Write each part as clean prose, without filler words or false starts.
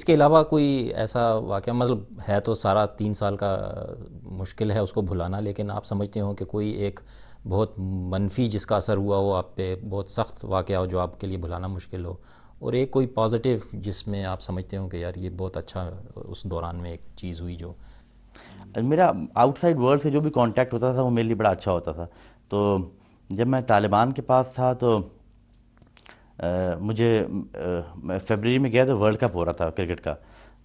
اس کے علاوہ کوئی ایسا واقعہ، مطلب ہے تو سارا 3 سال کا مشکل ہے اس کو بھلانا، لیکن آپ سمجھتے ہوں کہ کوئی ایک بہت منفی جس کا اثر ہوا ہو آپ پہ، بہت سخت واقعہ ہو جو آپ کے لیے بھلانا مشکل ہو، اور ایک کوئی پازیٹیو جس میں آپ سمجھتے ہوں کہ یار یہ بہت اچھا اس دوران میں ایک چیز ہوئی جو. میرا آؤٹ سائڈ ورلڈ سے جو بھی کانٹیکٹ ہوتا تھا وہ میرے لیے بڑا اچھا ہوتا تھا. تو جب میں طالبان کے پاس تھا تو مجھے فیبرری میں گیا تو ورلڈ کپ ہو رہا تھا کرکٹ کا.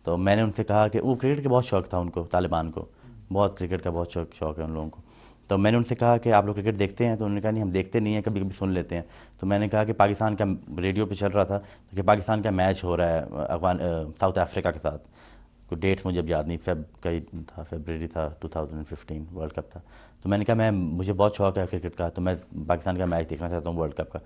تو میں نے ان سے کہا کہ وہ کرکٹ کا بہت شوق تھا ان کو، طالبان کو بہت کرکٹ کا بہت شوق ہے ان لوگوں کو. تو میں نے ان سے کہا کہ آپ لوگ کرکٹ دیکھتے ہیں؟ تو انہوں نے کہا نہیں ہم دیکھتے نہیں ہیں، کبھی کبھی سن لیتے ہیں. تو میں نے کہا کہ پاکستان کا ریڈیو پہ چل رہا تھا کہ پاکستان کا میچ ہو رہا ہے ساؤتھ افریقہ کے ساتھ. کوئی ڈیٹس مجھے اب یاد نہیں، کا ہی تھا، فیبرری تھا 2015 ورلڈ کپ تھا. تو میں نے کہا مجھے بہت شوق ہے کرکٹ کا، تو میں پاکستان کا میچ دیکھنا چاہتا ہوں ورلڈ کپ کا.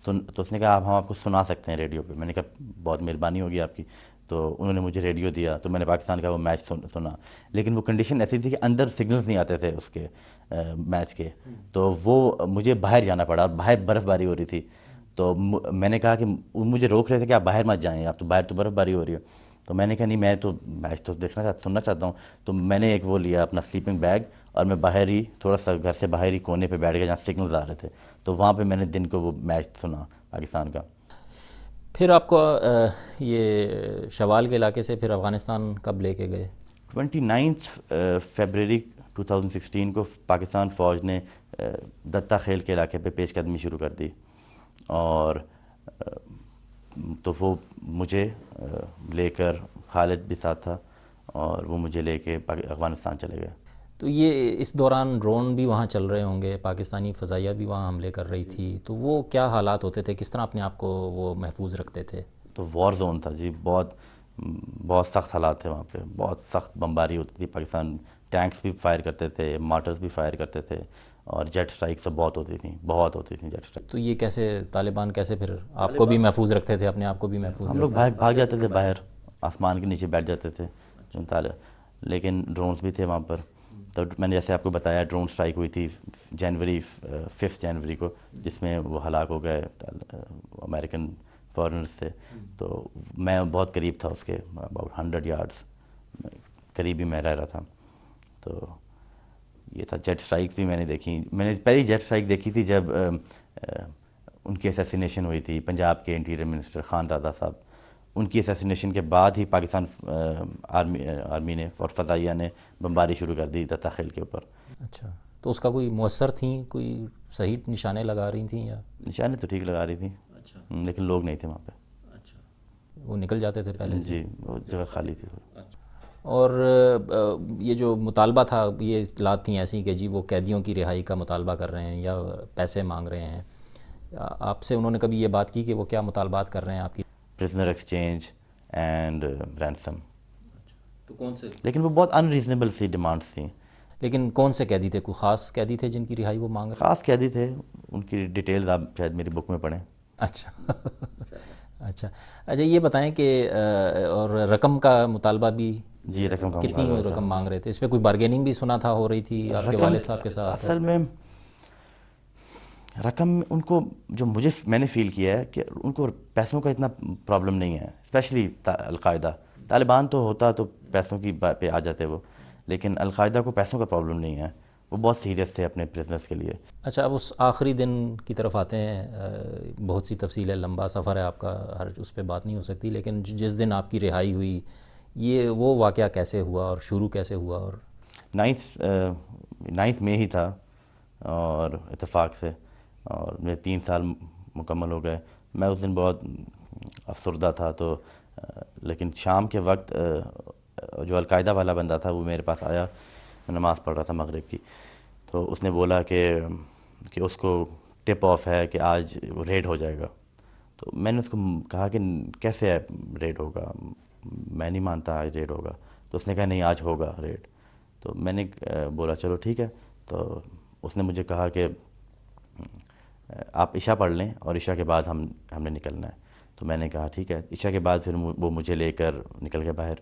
تو اس نے کہا ہم آپ کو سنا سکتے ہیں ریڈیو پہ. میں نے کہا بہت مہربانی ہوگی آپ کی. تو انہوں نے مجھے ریڈیو دیا تو میں نے پاکستان کا وہ میچ سنا. لیکن وہ کنڈیشن ایسی تھی کہ اندر سگنلز نہیں آتے تھے اس کے میچ کے. تو وہ مجھے باہر جانا پڑا، باہر برف باری ہو رہی تھی. تو میں نے کہا کہ مجھے روک رہے تھے کہ آپ باہر مت جائیں، آپ تو باہر تو برف باری ہو رہی ہے. تو میں نے کہا نہیں میں تو میچ تو سننا چاہتا ہوں. تو میں نے ایک وہ لیا اپنا سلیپنگ بیگ اور میں باہر ہی تھوڑا سا گھر سے باہر ہی کونے پہ بیٹھ گیا جہاں سگنلز آ رہے تھے. تو وہاں پہ میں نے دن کو وہ میچ سنا پاکستان کا. پھر آپ کو یہ شوال کے علاقے سے پھر افغانستان کب لے کے گئے؟ 29 فیبرری 2016 کو پاکستان فوج نے دتا خیل کے علاقے پہ پیش قدمی شروع کر دی. اور تو وہ مجھے لے کر، خالد بھی ساتھ تھا، اور وہ مجھے لے کے افغانستان چلے گئے. تو یہ اس دوران ڈرون بھی وہاں چل رہے ہوں گے، پاکستانی فضائیہ بھی وہاں حملے کر رہی تھی، تو وہ کیا حالات ہوتے تھے، کس طرح اپنے آپ کو وہ محفوظ رکھتے تھے؟ تو وار زون تھا جی، بہت سخت حالات تھے وہاں پہ، بہت سخت بمباری ہوتی تھی. پاکستان ٹینکس بھی فائر کرتے تھے، مارٹرز بھی فائر کرتے تھے، اور جیٹ اسٹرائک سب بہت ہوتی تھیں جیٹ اسٹرائک. تو یہ کیسے طالبان کیسے پھر آپ کو بھی محفوظ رکھتے تھے، اپنے آپ کو بھی محفوظ ہم لوگ رکھتے بھاگ جاتے تھے باہر، آسمان کے نیچے بیٹھ جاتے تھے. لیکن ڈرونز بھی تھے وہاں پر. تو میں نے جیسے آپ کو بتایا ڈرون اسٹرائک ہوئی تھی 5 جنوری کو، جس میں وہ ہلاک ہو گئے امریکن فارنرز سے. تو میں بہت قریب تھا اس کے، اباؤٹ 100 یارڈس قریب ہی میں رہ رہا تھا. تو یہ تھا. جیٹ اسٹرائکس بھی میں نے دیکھی. میں نے پہلی جیٹ اسٹرائک دیکھی تھی جب ان کی اسیسینیشن ہوئی تھی، پنجاب کے انٹیریئر منسٹر خان دادا صاحب. ان کی اسیسینیشن کے بعد ہی پاکستان آرمی نے اور فضائیہ نے بمباری شروع کر دی دتا خیل کے اوپر. اچھا، تو اس کا کوئی مؤثر تھیں، کوئی صحیح نشانے لگا رہی تھیں یا؟ نشانے تو ٹھیک لگا رہی تھیں، لیکن لوگ نہیں تھے وہاں پہ. وہ نکل جاتے تھے پہلے سے؟ جی وہ جگہ خالی تھی. اور یہ جو مطالبہ تھا، یہ اطلاعات تھیں ایسی کہ جی وہ قیدیوں کی رہائی کا مطالبہ کر رہے ہیں یا پیسے مانگ رہے ہیں، آپ سے انہوں نے کبھی یہ بات کی کہ وہ کیا مطالبات کر رہے ہیں آپ کی؟ Prisoner exchange and ransom. تو کون سے؟ لیکن وہ بہت ان ریزنیبل سی ڈیمانڈس تھیں. لیکن کون سے قیدی تھے؟ کوئی خاص قیدی تھے جن کی رہائی وہ مانگ رہے خاص قیدی تھے، ان کی ڈیٹیلز آپ شاید میری بک میں پڑھیں. اچھا اچھا اچھا، یہ بتائیں کہ اور رقم کا مطالبہ بھی جی رقم کا کتنی مطالبہ تھا. رقم مانگ رہے تھے؟ اس پہ کوئی بارگیننگ بھی سنا تھا ہو رہی تھی آپ کے رقم والد صاحب کے ساتھ؟ اصل میں رقم ان کو، جو میں نے فیل کیا ہے کہ ان کو پیسوں کا اتنا پرابلم نہیں ہے، اسپیشلی القاعدہ. طالبان تو ہوتا تو پیسوں کی پہ آ جاتے وہ، لیکن القاعدہ کو پیسوں کا پرابلم نہیں ہے. وہ بہت سیریس تھے اپنے پرزنرز کے لیے. اچھا، اب اس آخری دن کی طرف آتے ہیں. بہت سی تفصیل ہے، لمبا سفر ہے آپ کا، ہر اس پہ بات نہیں ہو سکتی، لیکن جس دن آپ کی رہائی ہوئی یہ وہ واقعہ کیسے ہوا اور شروع کیسے ہوا؟ اور 9 مئی ہی تھا، اور اتفاق سے، اور میرے 3 سال مکمل ہو گئے. میں اس دن بہت افسردہ تھا. تو لیکن شام کے وقت جو القاعدہ والا بندہ تھا وہ میرے پاس آیا. میں نماز پڑھ رہا تھا مغرب کی. تو اس نے بولا کہ اس کو ٹپ آف ہے کہ آج ریڈ ہو جائے گا. تو میں نے اس کو کہا کہ کیسے ریڈ ہوگا، میں نہیں مانتا آج ریڈ ہوگا. تو اس نے کہا نہیں آج ہوگا ریڈ. تو میں نے بولا چلو ٹھیک ہے. تو اس نے مجھے کہا کہ آپ عشاء پڑھ لیں اور عشاء کے بعد ہم نے نکلنا ہے. تو میں نے کہا ٹھیک ہے. عشاء کے بعد پھر وہ مجھے لے کر نکل گئے باہر.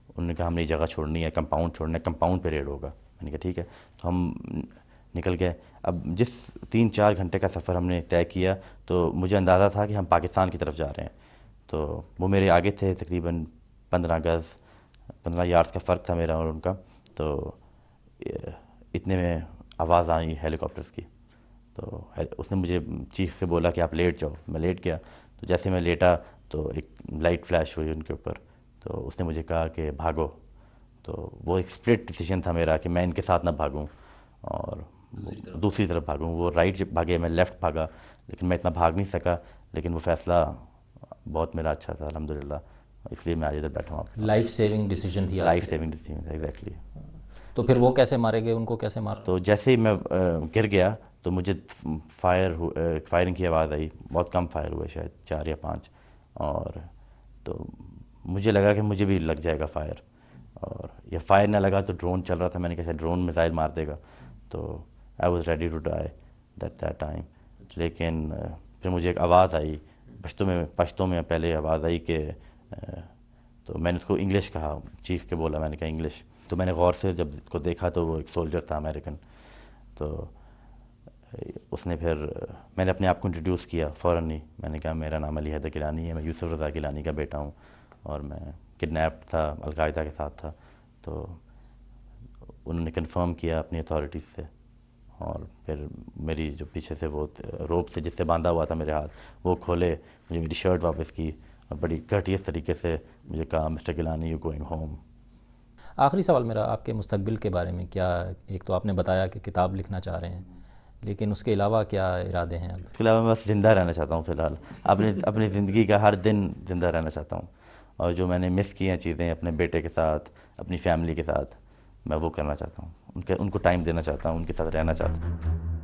انہوں نے کہا ہم نے یہ جگہ چھوڑنی ہے، کمپاؤنڈ چھوڑنا ہے، کمپاؤنڈ پہ ریڈ ہوگا. میں نے کہا ٹھیک ہے. تو ہم نکل گئے. اب جس 3-4 گھنٹے کا سفر ہم نے طے کیا تو مجھے اندازہ تھا کہ ہم پاکستان کی طرف جا رہے ہیں. تو وہ میرے آگے تھے تقریباً 15 گز 15 یارڈس کا فرق تھا میرا اور ان کا. تو اتنے میں آواز آئی ہیلی کاپٹرس کی. تو اس نے مجھے چیخ کے بولا کہ آپ لیٹ جاؤ. میں لیٹ گیا. تو جیسے میں لیٹا تو ایک لائٹ فلیش ہوئی ان کے اوپر. تو اس نے مجھے کہا کہ بھاگو. تو وہ ایک اسپلٹ ڈیسیجن تھا میرا کہ میں ان کے ساتھ نہ بھاگوں اور دوسری طرف بھاگوں. وہ رائٹ بھاگے, میں لیفٹ بھاگا, لیکن میں اتنا بھاگ نہیں سکا. لیکن وہ فیصلہ بہت میرا اچھا تھا الحمدللہ, اس لیے میں آج ادھر بیٹھا ہوں. لائف سیونگ ڈیسیجن تھی. Life saving decision exactly. تو پھر وہ کیسے مارے گئے, ان کو کیسے مارا؟ تو جیسے ہی میں گر گیا تو مجھے فائرنگ کی آواز آئی. بہت کم فائر ہوئے, شاید 4 یا 5. اور تو مجھے لگا کہ مجھے بھی لگ جائے گا فائر, اور یہ فائر نہ لگا تو ڈرون چل رہا تھا. میں نے کہا شاید ڈرون میزائل مار دے گا. تو I was ready to die that time. لیکن پھر مجھے ایک آواز آئی پشتوں میں پہلے آواز آئی کہ تو میں نے اس کو انگلش کہا, چیخ کے بولا. میں نے کہا انگلش. تو میں نے غور سے جب اس کو دیکھا تو وہ ایک سولجر تھا امریکن. تو اس نے پھر میں نے اپنے آپ کو انٹروڈیوس کیا فوراً ہی. میں نے کہا میرا نام علی حیدر گیلانی ہے, میں یوسف رضا گیلانی کا بیٹا ہوں, اور میں کڈنیپ تھا, القاعدہ کے ساتھ تھا. تو انہوں نے کنفرم کیا اپنی اتھارٹیز سے, اور پھر میری جو پیچھے سے وہ روپ سے جس سے باندھا ہوا تھا میرے ہاتھ وہ کھولے, مجھے میری شرٹ واپس کی, اور بڑی کٹیس طریقے سے مجھے کہا mister Gilani you going home. آخری سوال میرا آپ کے مستقبل کے بارے میں. کیا ایک تو آپ نے بتایا کہ کتاب لکھنا چاہ رہے ہیں, لیکن اس کے علاوہ کیا ارادے ہیں؟ اس کے علاوہ میں بس زندہ رہنا چاہتا ہوں فی الحال. اپنی زندگی کا ہر دن زندہ رہنا چاہتا ہوں, اور جو میں نے مس کی ہیں چیزیں اپنے بیٹے کے ساتھ, اپنی فیملی کے ساتھ, میں وہ کرنا چاہتا ہوں. ان کو ٹائم دینا چاہتا ہوں, ان کے ساتھ رہنا چاہتا ہوں.